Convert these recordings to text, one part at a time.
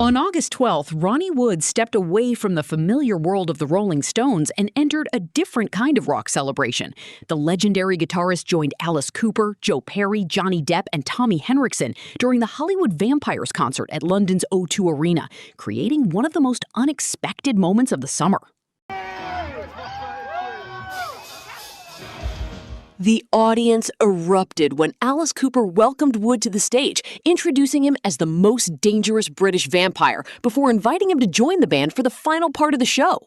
On August 12th, Ronnie Wood stepped away from the familiar world of the Rolling Stones and entered a different kind of rock celebration. The legendary guitarist joined Alice Cooper, Joe Perry, Johnny Depp, and Tommy Henriksen during the Hollywood Vampires concert at London's O2 Arena, creating one of the most unexpected moments of the summer. The audience erupted when Alice Cooper welcomed Wood to the stage, introducing him as the most dangerous British vampire before inviting him to join the band for the final part of the show.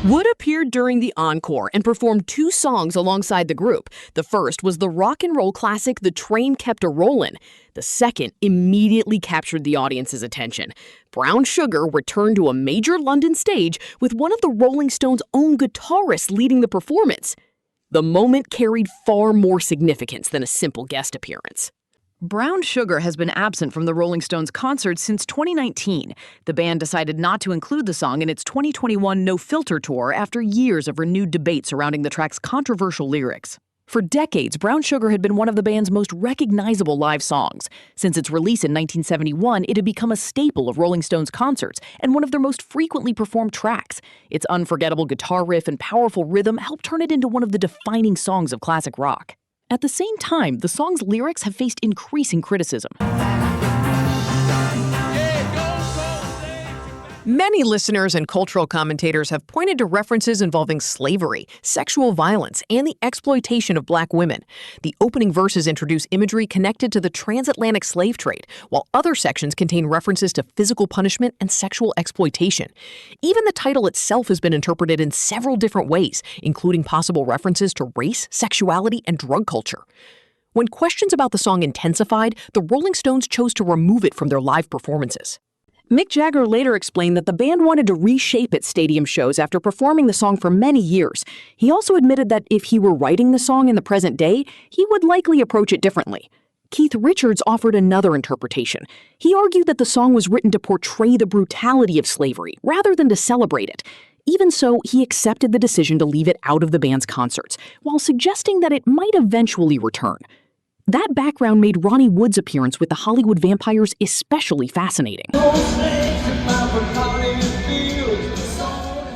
Wood appeared during the encore and performed 2 songs alongside the group. The first was the rock and roll classic The Train Kept A-Rollin'. The second immediately captured the audience's attention. Brown Sugar returned to a major London stage with one of the Rolling Stones' own guitarists leading the performance. The moment carried far more significance than a simple guest appearance. Brown Sugar has been absent from the Rolling Stones concerts since 2019. The band decided not to include the song in its 2021 No Filter tour after years of renewed debate surrounding the track's controversial lyrics. For decades, Brown Sugar had been one of the band's most recognizable live songs. Since its release in 1971, it had become a staple of Rolling Stones concerts and one of their most frequently performed tracks. Its unforgettable guitar riff and powerful rhythm helped turn it into one of the defining songs of classic rock. At the same time, the song's lyrics have faced increasing criticism. Many listeners and cultural commentators have pointed to references involving slavery, sexual violence, and the exploitation of black women. The opening verses introduce imagery connected to the transatlantic slave trade, while other sections contain references to physical punishment and sexual exploitation. Even the title itself has been interpreted in several different ways, including possible references to race, sexuality, and drug culture. When questions about the song intensified, the Rolling Stones chose to remove it from their live performances. Mick Jagger later explained that the band wanted to reshape its stadium shows after performing the song for many years. He also admitted that if he were writing the song in the present day, he would likely approach it differently. Keith Richards offered another interpretation. He argued that the song was written to portray the brutality of slavery rather than to celebrate it. Even so, he accepted the decision to leave it out of the band's concerts, while suggesting that it might eventually return. That background made Ronnie Wood's appearance with the Hollywood Vampires especially fascinating.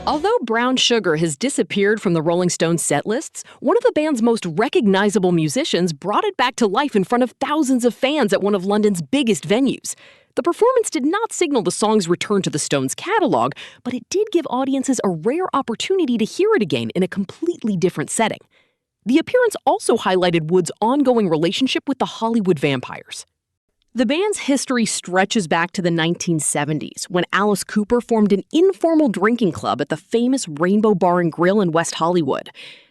Although Brown Sugar has disappeared from the Rolling Stones set lists, one of the band's most recognizable musicians brought it back to life in front of thousands of fans at one of London's biggest venues. The performance did not signal the song's return to the Stones' catalog, but it did give audiences a rare opportunity to hear it again in a completely different setting. The appearance also highlighted Wood's ongoing relationship with the Hollywood Vampires. The band's history stretches back to the 1970s, when Alice Cooper formed an informal drinking club at the famous Rainbow Bar and Grill in West Hollywood.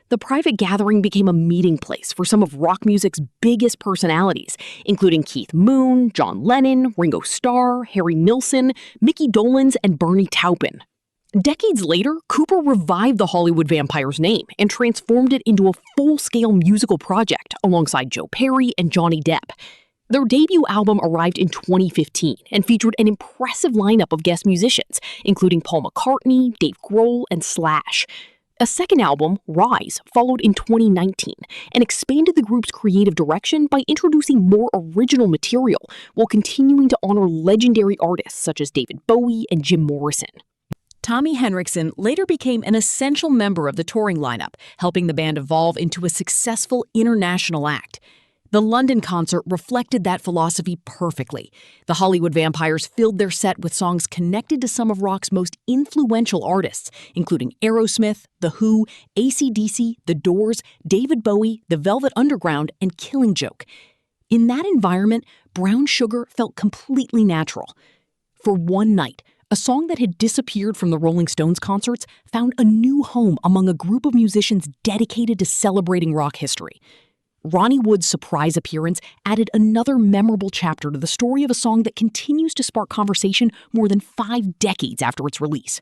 The private gathering became a meeting place for some of rock music's biggest personalities, including Keith Moon, John Lennon, Ringo Starr, Harry Nilsson, Mickey Dolenz, and Bernie Taupin. Decades later, Cooper revived the Hollywood Vampires name and transformed it into a full-scale musical project alongside Joe Perry and Johnny Depp. Their debut album arrived in 2015 and featured an impressive lineup of guest musicians, including Paul McCartney, Dave Grohl, and Slash. A second album, Rise, followed in 2019 and expanded the group's creative direction by introducing more original material while continuing to honor legendary artists such as David Bowie and Jim Morrison. Tommy Henriksen later became an essential member of the touring lineup, helping the band evolve into a successful international act. The London concert reflected that philosophy perfectly. The Hollywood Vampires filled their set with songs connected to some of rock's most influential artists, including Aerosmith, The Who, AC/DC, The Doors, David Bowie, The Velvet Underground, and Killing Joke. In that environment, Brown Sugar felt completely natural. For one night, a song that had disappeared from the Rolling Stones concerts found a new home among a group of musicians dedicated to celebrating rock history. Ronnie Wood's surprise appearance added another memorable chapter to the story of a song that continues to spark conversation more than 5 decades after its release.